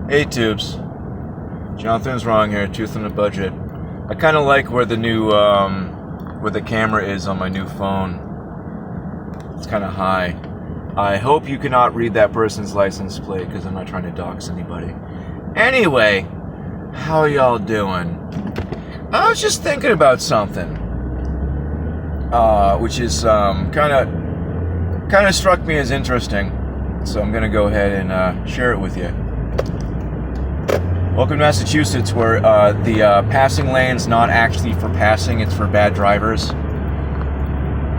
Hey tubes, Jonathan's wrong here. Tooth on the budget. I kind of like where the new where the camera is on my new phone. It's kind of high. I hope you cannot read that person's license plate because I'm not trying to dox anybody. Anyway, how y'all doing? I was just thinking about something, which is kind of struck me as interesting. So I'm gonna go ahead and share it with you. Welcome to Massachusetts, where the passing lane's not actually for passing, it's for bad drivers.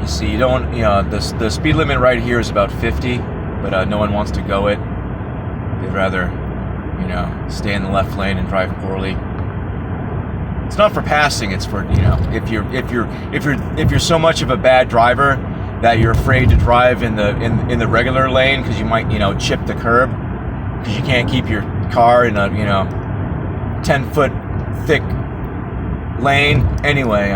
You see, you don't, the speed limit right here is about 50, but no one wants to go it. They'd rather, stay in the left lane and drive poorly. It's not for passing, it's for, if you're so much of a bad driver that you're afraid to drive in the regular lane because you might, chip the curb because you can't keep your car in a, 10-foot thick lane. Anyway,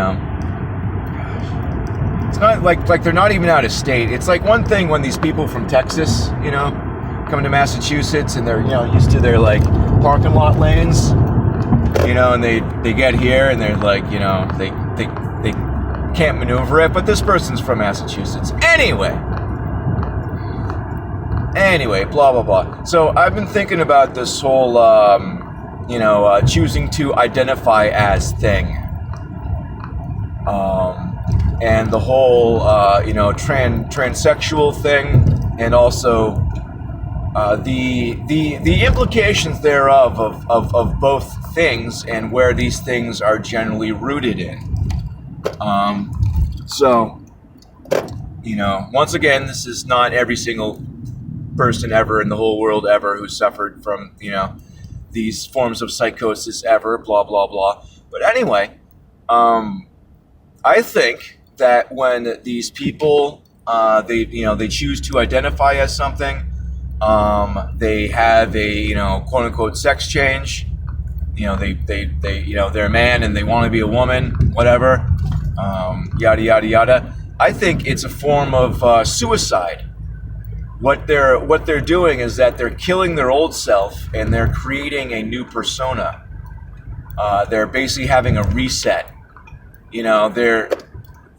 it's not like they're not even out of state. It's like one thing when these people from Texas, come to Massachusetts and they're, used to their like parking lot lanes, and they get here and they're like, they can't maneuver it. But this person's from Massachusetts. Anyway, blah blah blah. So I've been thinking about this whole choosing to identify as thing, and the whole transsexual thing, and also the implications thereof of both things and where these things are generally rooted in. Once again, this is not every single person ever in the whole world ever who suffered from these forms of psychosis ever, blah blah blah. But anyway, I think that when these people they choose to identify as something, they have a quote unquote sex change. They're a man and they want to be a woman, whatever, yada yada yada. I think it's a form of suicide. What they're doing is that they're killing their old self and they're creating a new persona. They're basically having a reset. They're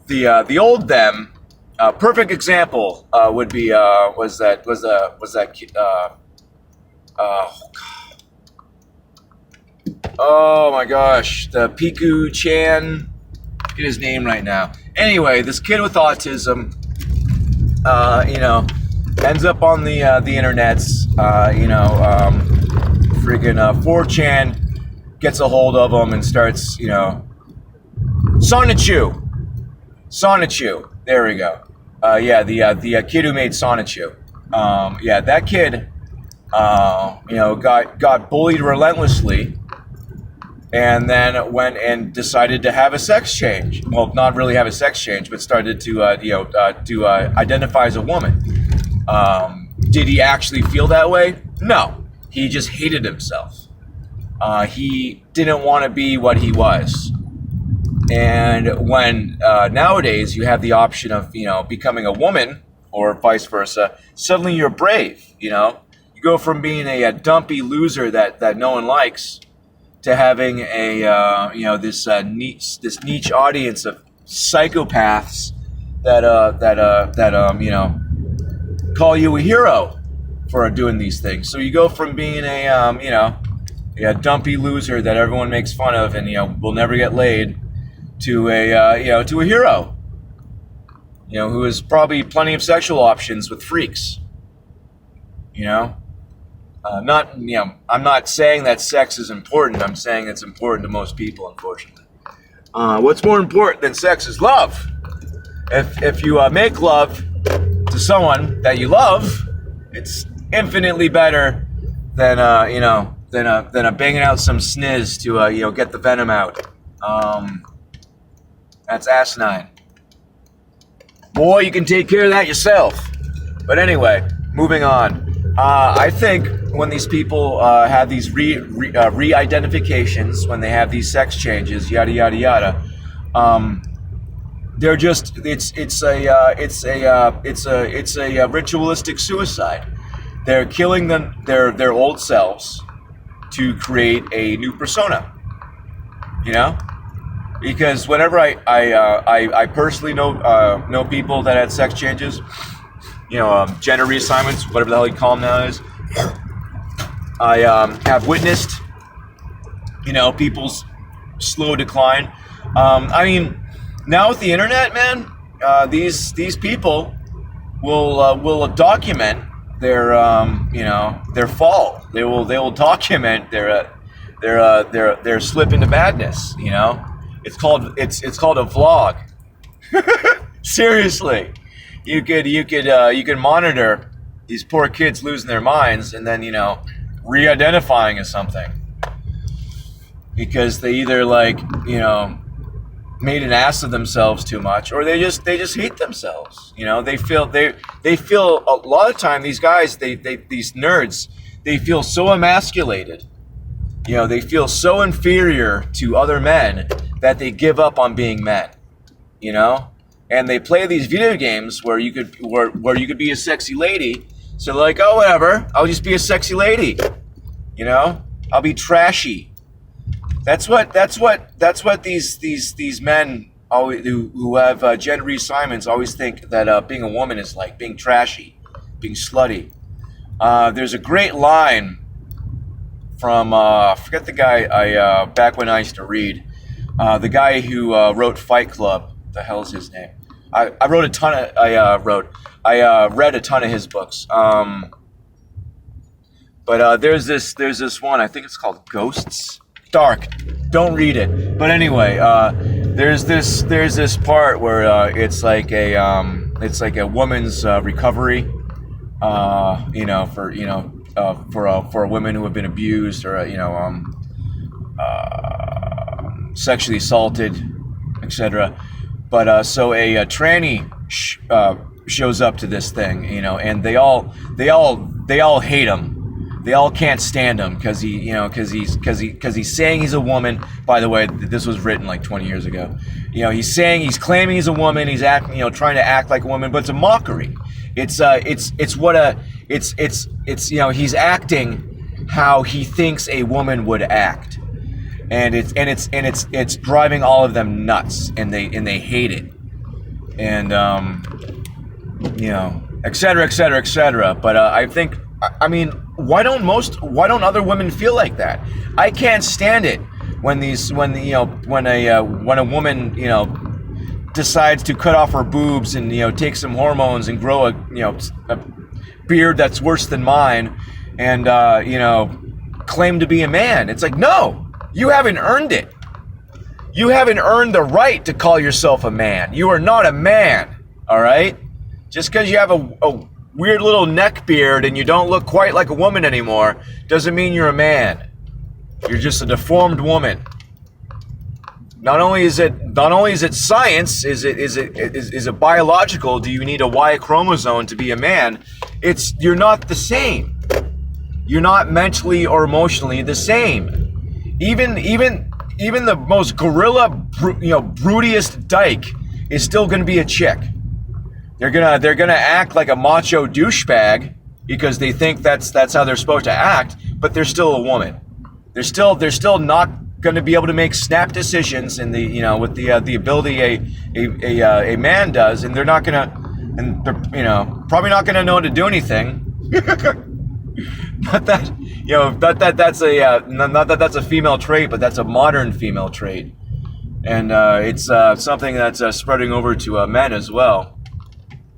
the old them. Perfect example would be was that oh my gosh, the Piku Chan. Get his name right now. Anyway, this kid with autism, ends up on the internets, friggin' 4chan gets a hold of him and starts, Sonichu. There we go. The kid who made Sonichu. That kid, got bullied relentlessly, and then went and decided to have a sex change. Well, not really have a sex change, but started to identify as a woman. Did he actually feel that way? No. He just hated himself. He didn't want to be what he was. And when nowadays you have the option of becoming a woman or vice versa, suddenly you're brave. You go from being a dumpy loser that no one likes to having a this niche audience of psychopaths that call you a hero for doing these things. So you go from being a dumpy loser that everyone makes fun of and will never get laid to a hero, who has probably plenty of sexual options with freaks. I'm not saying that sex is important. I'm saying it's important to most people, unfortunately. What's more important than sex is love. If you make love to someone that you love, it's infinitely better than banging out some sniz to get the venom out. That's asinine. Boy, you can take care of that yourself. But anyway, moving on. I think when these people have these re-identifications, when they have these sex changes, yada yada yada, they're just it's a ritualistic suicide. They're killing their old selves, to create a new persona, you know? Because whenever I personally know people that had sex changes, you know, gender reassignments, whatever the hell you call them nowadays, I have witnessed, you know, people's slow decline. I mean, now with the internet, man, these people will document their you know, their fall. They will document their slip into madness. You know, it's called a vlog. Seriously, you could monitor these poor kids losing their minds and then, you know, re-identifying as something because they either, like, you know, made an ass of themselves too much, or they just hate themselves. You know, they feel a lot of time, these guys, these nerds, they feel so emasculated. You know, they feel so inferior to other men that they give up on being men. You know, and they play these video games where you could be a sexy lady. So they're like, oh, whatever, I'll just be a sexy lady. You know, I'll be trashy. That's what these men always who have gender reassignments always think that being a woman is like being trashy, being slutty. There's a great line from I forget the guy back when I used to read, the guy who wrote Fight Club. The hell's his name? I read a ton of his books. But there's this one, I think it's called Ghosts. Dark. Don't read it. But anyway, there's this part where it's like a woman's recovery. You know, for women who have been abused or sexually assaulted, etc. But so a tranny shows up to this thing, you know, and they all hate him. They all can't stand him because he's saying he's a woman. By the way, this was written like 20 years ago. You know, he's claiming he's a woman. He's acting, you know, trying to act like a woman, but it's a mockery. It's you know, he's acting how he thinks a woman would act, and it's driving all of them nuts, and they hate it, and you know, et cetera, et cetera, et cetera. But I think, I mean, why don't other women feel like that? I can't stand it when a woman, you know, decides to cut off her boobs and, you know, take some hormones and grow a beard that's worse than mine, and you know, claim to be a man. It's like, no, you haven't earned it. You haven't earned the right to call yourself a man. You are not a man. All right? Just because you have a weird little neck beard and you don't look quite like a woman anymore doesn't mean you're a man. You're just a deformed woman. Not only is it science, is it biological? Do you need a Y chromosome to be a man? You're not the same. You're not mentally or emotionally the same. Even the most gorilla, brutiest dyke is still going to be a chick. They're gonna act like a macho douchebag because they think that's how they're supposed to act, but they're still a woman. They're still not going to be able to make snap decisions in with the ability a man does, and they're probably not gonna know how to do anything. Not that that's a female trait, but that's a modern female trait, and it's something that's spreading over to men as well.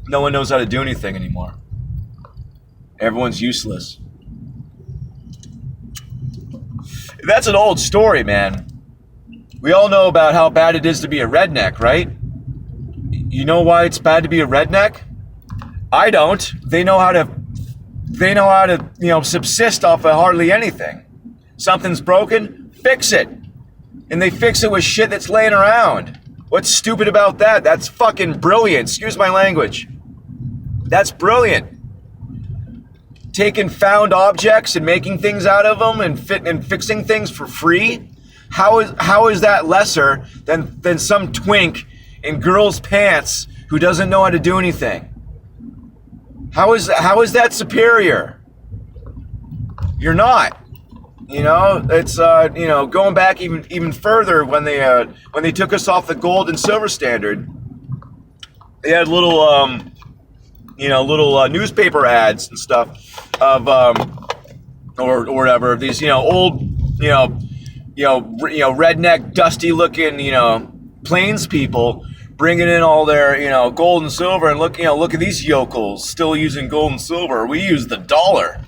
No one knows how to do anything anymore. Everyone's useless. That's an old story, man. We all know about how bad it is to be a redneck, right? You know why it's bad to be a redneck? I don't. They know how to subsist off of hardly anything. Something's broken, fix it. And they fix it with shit that's laying around. What's stupid about that? That's fucking brilliant. Excuse my language. That's brilliant. Taking found objects and making things out of them and fixing things for free. How is that lesser than some twink in girls' pants who doesn't know how to do anything? How is that superior? You're not. You know, it's you know, going back even further when they took us off the gold and silver standard. They had little you know, little newspaper ads and stuff of or whatever, these, you know, old, redneck, dusty looking, you know, plains people bringing in all their, you know, gold and silver, and look, you know, look at these yokels still using gold and silver. We use the dollar.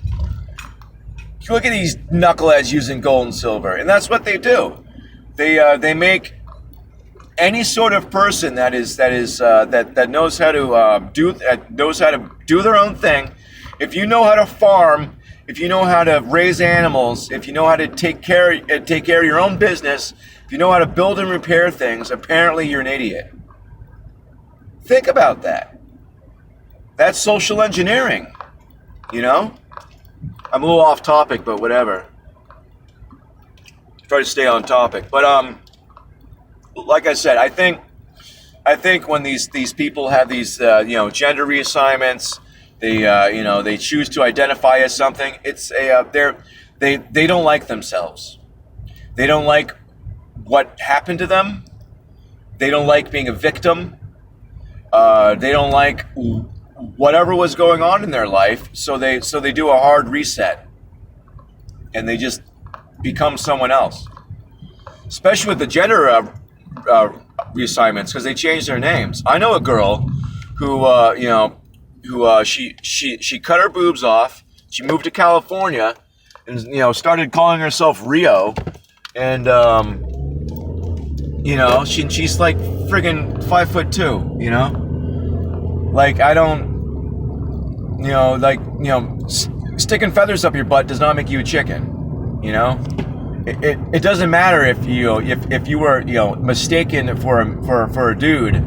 Look at these knuckleheads using gold and silver, and that's what they do. They make any sort of person that knows how to do their own thing. If you know how to farm, if you know how to raise animals, if you know how to take care of your own business, if you know how to build and repair things, apparently you're an idiot. Think about that. That's social engineering, you know? I'm a little off topic, but whatever. Try to stay on topic. But like I said, I think when these people have these you know, gender reassignments, they you know, they choose to identify as something. It's they don't like themselves. They don't like what happened to them. They don't like being a victim. They don't like whatever was going on in their life, so they do a hard reset, and they just become someone else. Especially with the gender reassignments, because they change their names. I know a girl who she cut her boobs off. She moved to California, and, you know, started calling herself Rio, and you know, she's like friggin' 5'2", you know. Like, I don't, you know, like, you know, sticking feathers up your butt does not make you a chicken, you know. It doesn't matter if you were, you know, mistaken for a dude,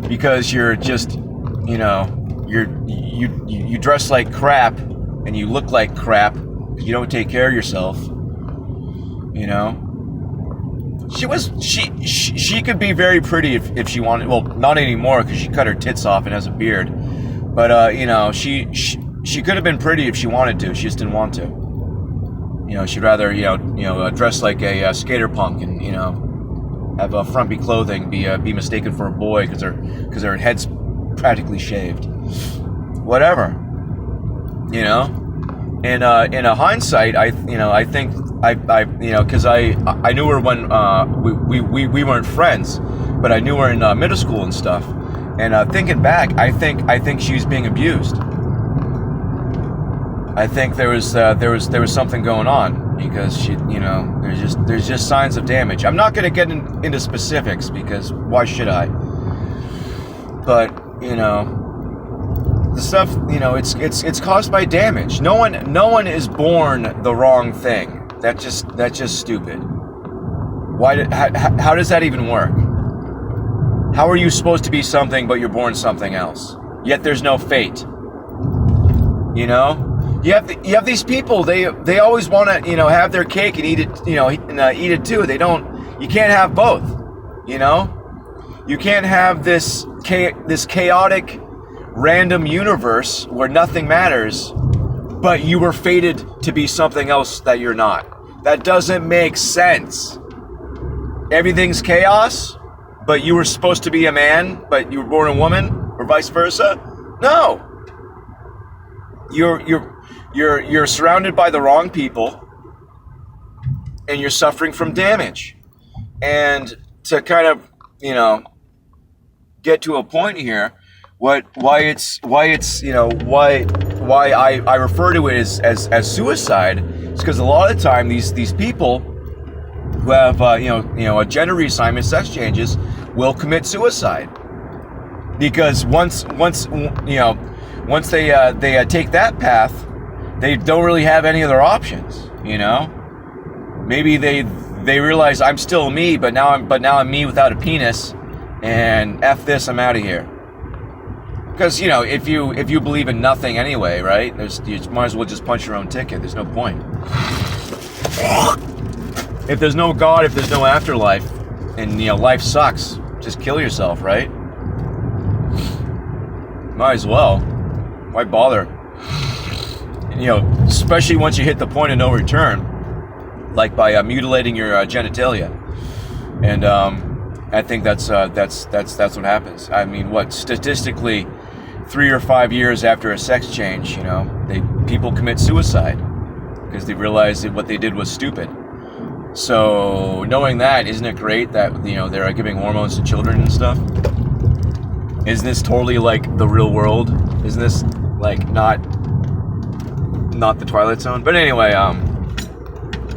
because you're just, you know, you dress like crap and you look like crap because you don't take care of yourself, you know. She could be very pretty if she wanted. Well, not anymore because she cut her tits off and has a beard. But you know, she could have been pretty if she wanted to. She just didn't want to. You know, she'd rather dress like a skater punk and, you know, have a frumpy clothing, be mistaken for a boy because her head's practically shaved. Whatever. You know. And in a hindsight, I think because I knew her when we weren't friends, but I knew her in middle school and stuff. And thinking back, I think she was being abused. I think there was something going on, because she, you know, there's just signs of damage. I'm not going to get into specifics because why should I? But, you know, the stuff, you know, it's caused by damage. No one is born the wrong thing. That's just stupid. How does that even work? How are you supposed to be something but you're born something else? Yet there's no fate. You know? You have these people, they always want to, you know, have their cake and eat it, you know, eat it too. You can't have both, you know? You can't have this chaotic, random universe where nothing matters, but you were fated to be something else that you're not. That doesn't make sense. Everything's chaos, but you were supposed to be a man, but you were born a woman, or vice versa? No. You're surrounded by the wrong people, and you're suffering from damage. And to kind of, you know, get to a point here, why I refer to it as suicide is because a lot of the time these people who have a gender reassignment, sex changes, will commit suicide, because once they take that path, they don't really have any other options. You know, maybe they realize I'm still me, but now I'm me without a penis, and F this, I'm out of here. Because, you know, if you believe in nothing anyway, right? You might as well just punch your own ticket. There's no point. If there's no God, if there's no afterlife, and, you know, life sucks, just kill yourself, right? Might as well. Why bother? especially once you hit the point of no return, like by mutilating your genitalia. And I think that's what happens. I mean, statistically, 3 or 5 years after a sex change, people commit suicide because they realize that what they did was stupid. So knowing that, isn't it great that they're giving hormones to children and stuff? Isn't this totally like the real world? Isn't this like not the Twilight Zone? But anyway,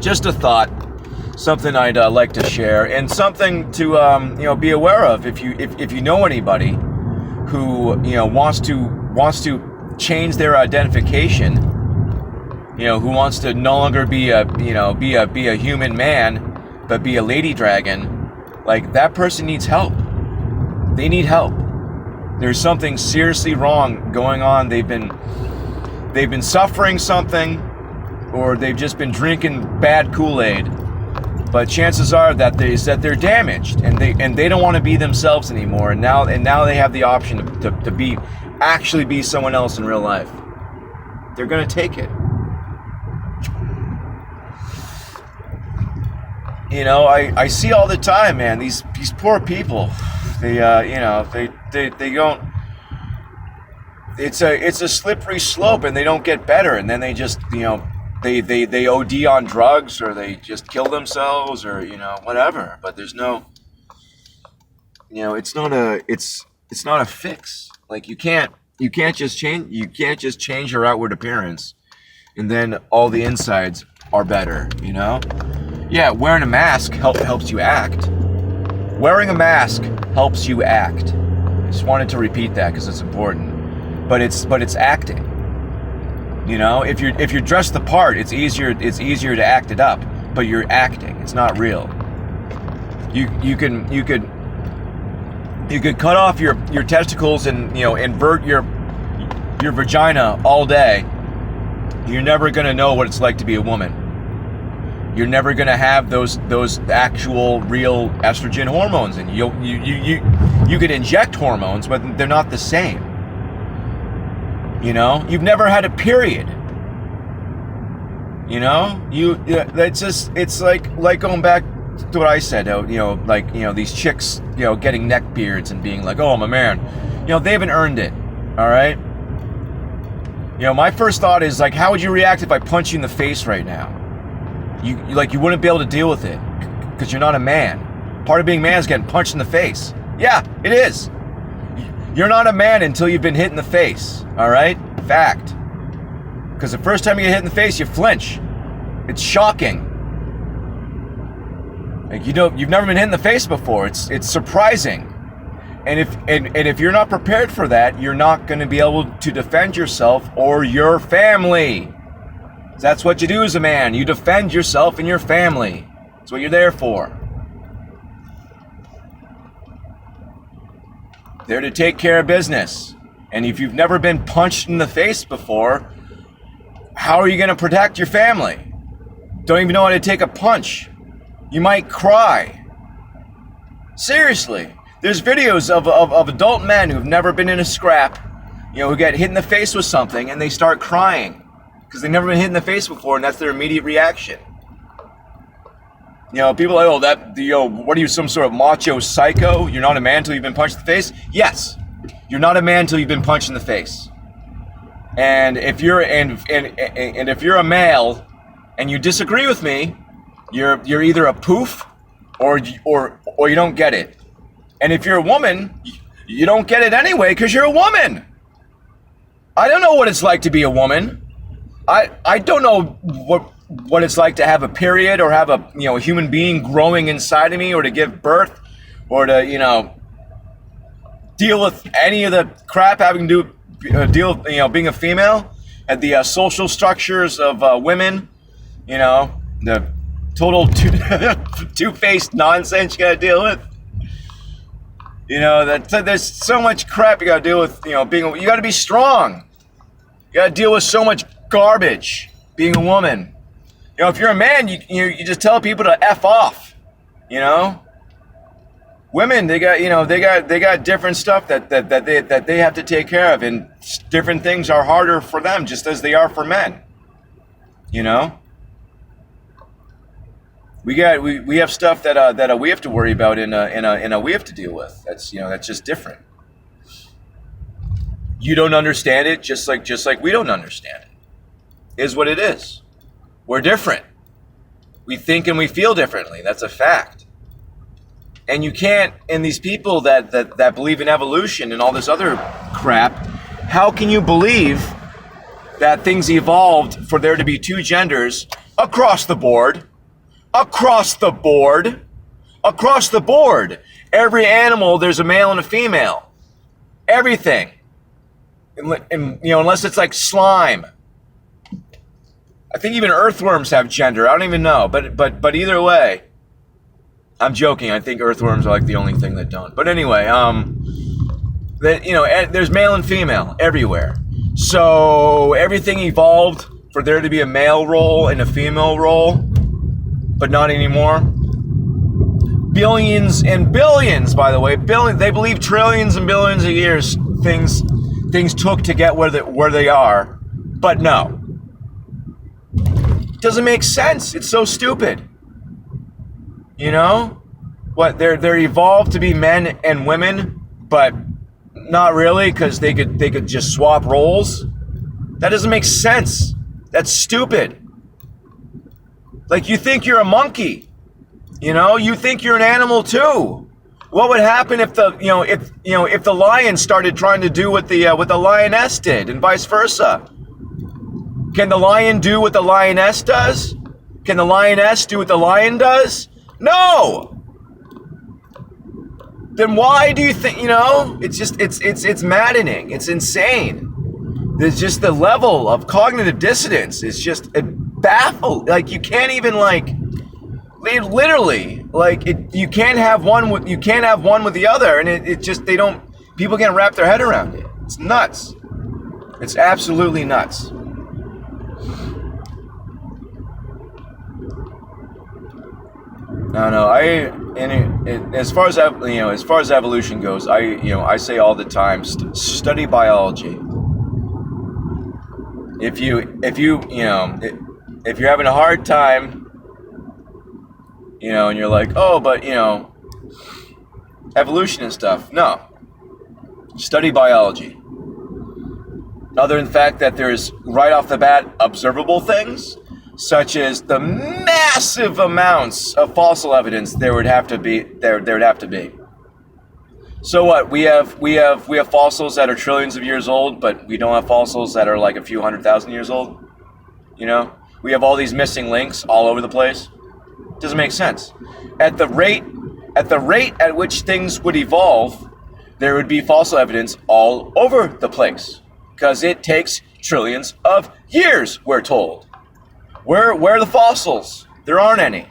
just a thought, something I'd like to share, and something to be aware of if you know anybody who wants to change their identification, who wants to no longer be a human man, but be a lady dragon. Like, that person needs help. They need help. There's something seriously wrong going on. They've been suffering something, or they've just been drinking bad Kool-Aid. But chances are that they're damaged, and they don't want to be themselves anymore. And now they have the option to actually be someone else in real life. They're gonna take it. I see all the time, man. These poor people. They don't. It's a slippery slope, and they don't get better, and then they just they OD on drugs, or they just kill themselves, or whatever. But there's no, it's not a fix. Like, you can't just change your outward appearance, and then all the insides are better. Yeah, wearing a mask helps you act. Wearing a mask helps you act. I just wanted to repeat that because it's important. But it's acting. If you're dressed the part, it's easier to act it up. But you're acting. It's not real. You could cut off your testicles and invert your vagina all day. You're never gonna know what it's like to be a woman. You're never gonna have those actual real estrogen hormones, and you could inject hormones, but they're not the same. You've never had a period. It's like going back to what I said. These chicks, getting neck beards and being like, oh, I'm a man. They haven't earned it. All right. My first thought is, like, how would you react if I punch you in the face right now? You wouldn't be able to deal with it because you're not a man. Part of being man is getting punched in the face. Yeah, it is. You're not a man until you've been hit in the face. All right? Fact. Because the first time you get hit in the face, you flinch. It's shocking. Like, you've never been hit in the face before. It's surprising. And if you're not prepared for that, you're not going to be able to defend yourself or your family. That's what you do as a man. You defend yourself and your family. That's what you're there for. There to take care of business. And if you've never been punched in the face before, how are you going to protect your family? Don't even know how to take a punch. You might cry. Seriously. There's videos of adult men who've never been in a scrap, who get hit in the face with something and they start crying. Because they've never been hit in the face before, and that's their immediate reaction. People are like, what are you, some sort of macho psycho? You're not a man until you've been punched in the face? Yes, you're not a man until you've been punched in the face. And if you're if you're a male and you disagree with me, you're either a poof or you don't get it. And if you're a woman, you don't get it anyway because you're a woman. I don't know what it's like to be a woman. I don't know what it's like to have a period, or have a human being growing inside of me, or to give birth, or to deal with any of the crap having to do being a female, and the social structures of women, the total two-faced nonsense you gotta deal with. There's so much crap you gotta deal with. You gotta be strong. You gotta deal with so much garbage being a woman. If you're a man, you just tell people to F off. Women, they got different stuff that they have to take care of, and different things are harder for them, just as they are for men. You know, we have stuff that we have to worry about and we have to deal with. That's that's just different. You don't understand it, just like we don't understand it. Is what it is. We're different. We think and we feel differently. That's a fact. And you can't. And these people that believe in evolution and all this other crap, how can you believe that things evolved for there to be two genders across the board? Across the board. Across the board. Every animal, there's a male and a female. Everything. And unless it's like slime. I think even earthworms have gender. I don't even know. But either way, I'm joking. I think earthworms are like the only thing that don't. But anyway, there's male and female everywhere. So everything evolved for there to be a male role and a female role, but not anymore. Billions and billions, by the way, billions. They believe trillions and billions of years things took to get where they are, but no. It doesn't make sense. It's so stupid. What they're evolved to be men and women, but not really, because they could just swap roles. That doesn't make sense. That's stupid. Like, you think you're a monkey, you think you're an animal too. What would happen if the lion started trying to do what the lioness did, and vice versa? Can the lion do what the lioness does? Can the lioness do what the lion does? No. Then why do you think, it's maddening. It's insane. There's just the level of cognitive dissonance is just baffled. Like, you can't even literally, you can't have one with the other, and people can't wrap their head around it. It's nuts. It's absolutely nuts. No. As far as evolution goes, I say all the time, study biology. If you're having a hard time, and you're like, oh, but evolution and stuff. No, study biology. Other than the fact that there's right off the bat observable things, such as the massive amounts of fossil evidence there would have to be. So what? We have fossils that are trillions of years old, but we don't have fossils that are like a few 100,000 years old. We have all these missing links all over the place. Doesn't make sense. At the rate at which things would evolve, there would be fossil evidence all over the place, because it takes trillions of years, we're told. Where are the fossils? There aren't any.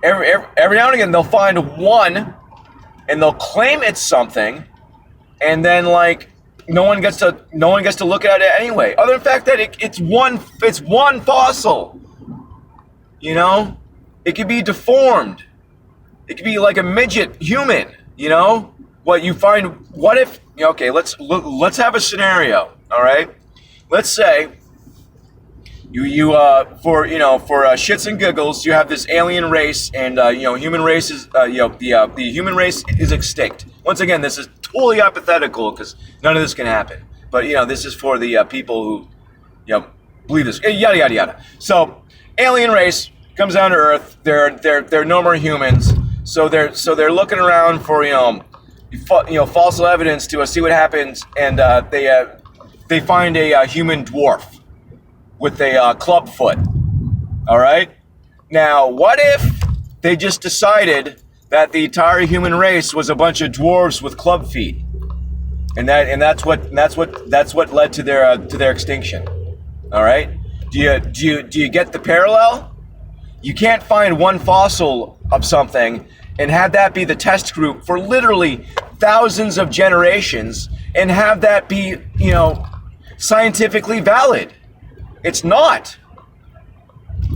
Every now and again they'll find one, and they'll claim it's something, and then no one gets to look at it anyway. Other than the fact that it's one fossil. It could be deformed. It could be like a midget human. What you find? What if? Okay, let's have a scenario. All right, let's say for shits and giggles, you have this alien race, and human race is the human race is extinct. Once again, this is totally hypothetical because none of this can happen. But this is for the people who believe this. Yada yada yada. So, alien race comes down to Earth. They're no more humans. So they're looking around for fossil evidence to see what happens, and they find a human dwarf with a club foot. All right. Now, what if they just decided that the entire human race was a bunch of dwarves with club feet, and that's what led to their extinction? All right. Do you get the parallel? You can't find one fossil of something and have that be the test group for literally thousands of generations and have that be, scientifically valid. It's not.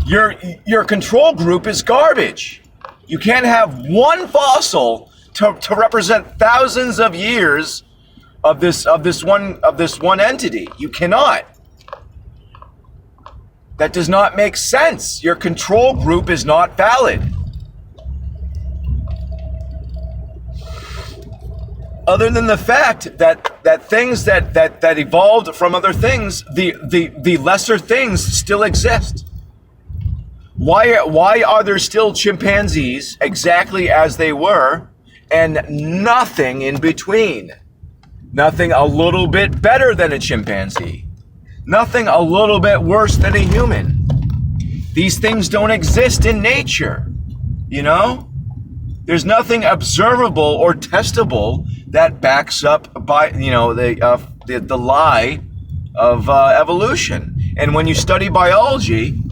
Your control group is garbage. You can't have one fossil to represent thousands of years of this one entity. You cannot. That does not make sense. Your control group is not valid. Other than the fact that things that evolved from other things, the lesser things still exist. Why are there still chimpanzees exactly as they were and nothing in between? Nothing a little bit better than a chimpanzee. Nothing a little bit worse than a human. These things don't exist in nature, you know? There's nothing observable or testable that backs up by, you know, the lie of evolution. And when you study biology,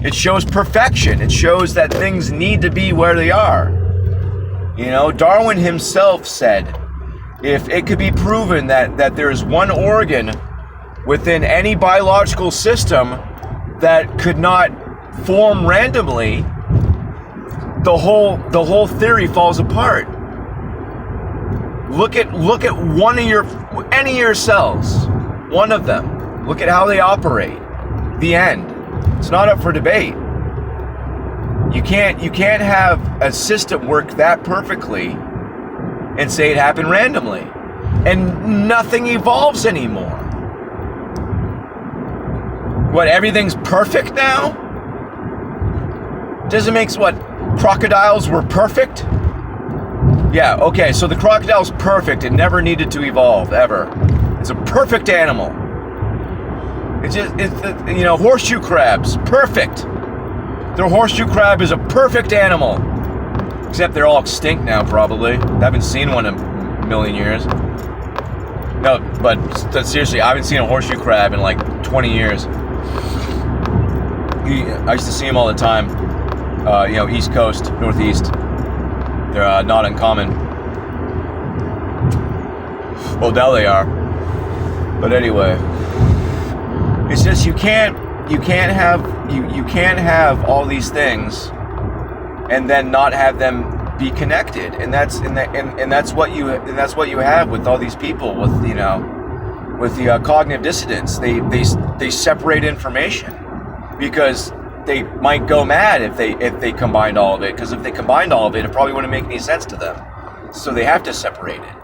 it shows perfection. It shows that things need to be where they are. You know, Darwin himself said, if it could be proven that there is one organ within any biological system that could not form randomly, the whole theory falls apart. Look at any of your cells, one of them. Look at how they operate. The end. It's not up for debate. You can't have a system work that perfectly and say it happened randomly, and nothing evolves anymore. What, everything's perfect now? Doesn't make what? Crocodiles were perfect? Yeah, okay, so the crocodile's perfect. It never needed to evolve, ever. It's a perfect animal. It's you know, horseshoe crabs, perfect. The horseshoe crab is a perfect animal. Except they're all extinct now, probably. I haven't seen one in a million years. No, but seriously, I haven't seen a horseshoe crab in like 20 years. I used to see them all the time. You know, East Coast, Northeast. They're not uncommon. Well, now they are. But anyway, it's just you can't have all these things and then not have them be connected, and that's what you have with all these people with, you know, with the cognitive dissonance. They separate information because they might go mad if they combined all of it, because if they combined all of it, it probably wouldn't make any sense to them. So they have to separate it,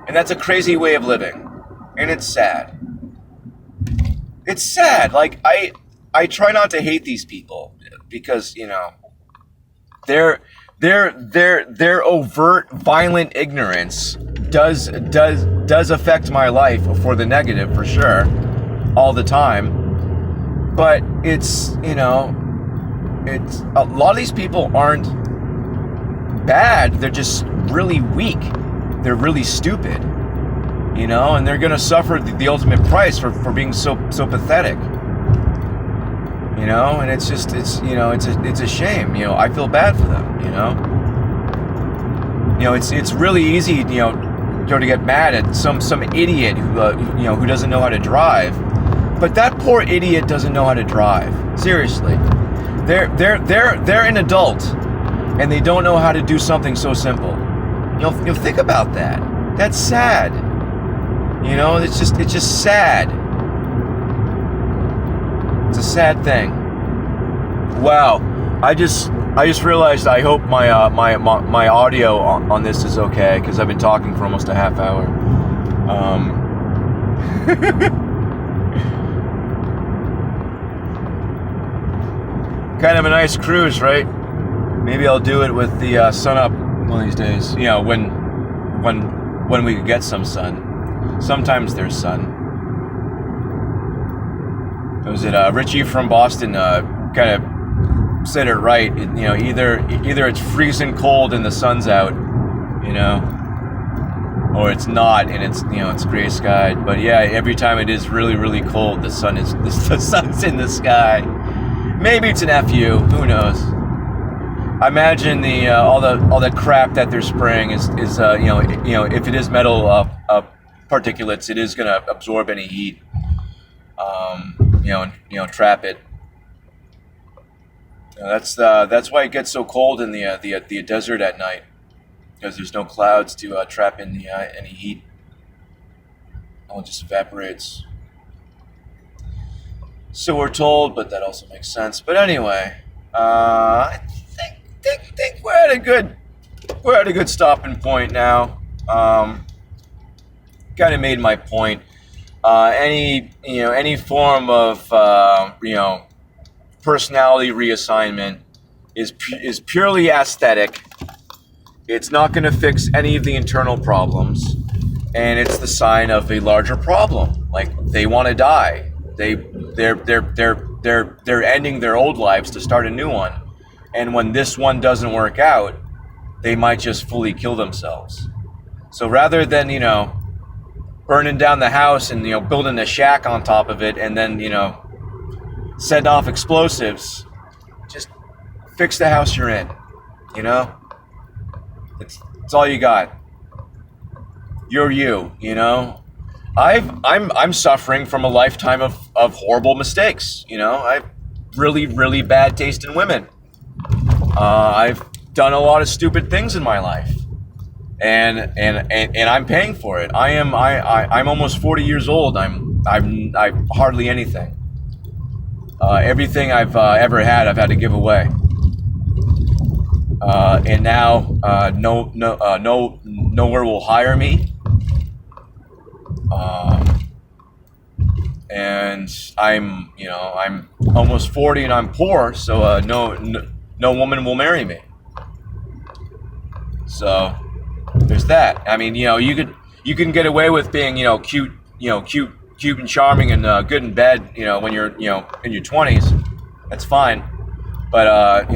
and that's a crazy way of living, and it's sad. It's sad. Like I try not to hate these people because, you know, their overt violent ignorance does affect my life for the negative, for sure, all the time. But it's, you know, it's a lot of these people aren't bad. They're just really weak. They're really stupid, you know, and they're gonna suffer the ultimate price for being so pathetic. You know, and it's a shame. You know, I feel bad for them. You know, it's really easy, you know, to get mad at some idiot who doesn't know how to drive. But that poor idiot doesn't know how to drive. Seriously, they're an adult, and they don't know how to do something so simple. You'll think about that. That's sad. You know, it's just sad. It's a sad thing. Wow, I just realized. I hope my audio on this is okay, because I've been talking for almost a half hour. Kind of a nice cruise, right? Maybe I'll do it with the sun up one of these days. You know, when we could get some sun. Sometimes there's sun. Was it Richie from Boston kind of said it right? You know, either it's freezing cold and the sun's out, you know, or it's not and it's, you know, it's gray sky. But yeah, every time it is really, really cold, the sun's in the sky. Maybe it's an FU. Who knows? I imagine the all the crap that they're spraying is you know, if it is metal particulates, it is going to absorb any heat. You know, trap it. That's why it gets so cold in the desert at night, because there's no clouds to trap in any heat. All just evaporates. So we're told, but that also makes sense. But anyway, I think we're at a good stopping point now. Kind of made my point. Any form of personality reassignment is purely aesthetic. It's not going to fix any of the internal problems, and it's the sign of a larger problem. Like, they want to die. They're ending their old lives to start a new one, and when this one doesn't work out, they might just fully kill themselves. So rather than burning down the house and building a shack on top of it and then send off explosives, just fix the house you're in. It's all you got. You're you. I'm suffering from a lifetime of horrible mistakes. I've really bad taste in women. I've done a lot of stupid things in my life, and I'm paying for it. I'm almost 40 years old. I'm hardly anything. Everything I've ever had, I've had to give away. And now nowhere will hire me. And I'm almost 40 and I'm poor, so no woman will marry me. So there's that. I mean, you can get away with being cute and charming and good in bed, when you're in your 20s. That's fine. But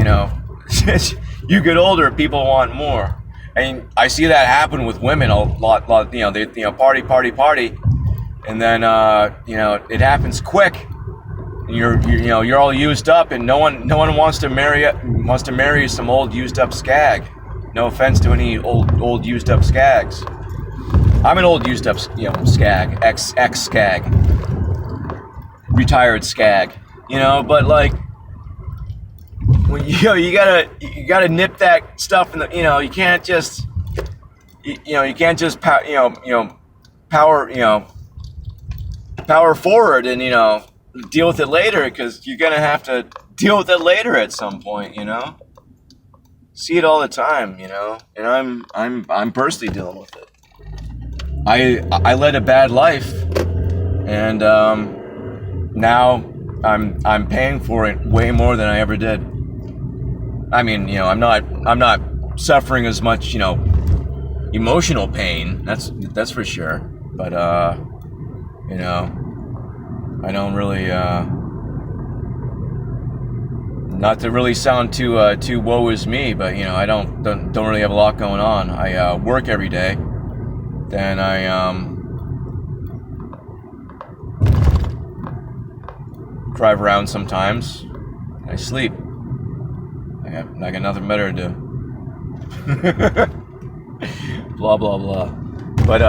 you get older, people want more. I mean, I see that happen with women a lot. They party, and then it happens quick. And you're all used up, and no one wants to marry some old used up skag. No offense to any old used up skags. I'm an old used up skag, ex skag, retired skag. But like, when you gotta nip that stuff in the you can't just power forward and deal with it later, because you're gonna have to deal with it later at some point. See it all the time, and I'm personally dealing with it. I led a bad life, and now I'm paying for it way more than I ever did. I mean, I'm not suffering as much, emotional pain. That's for sure. But I don't really, not to really sound too woe is me, but I don't really have a lot going on. I work every day. Then I drive around sometimes. I sleep. I got nothing better to do. Blah blah blah. But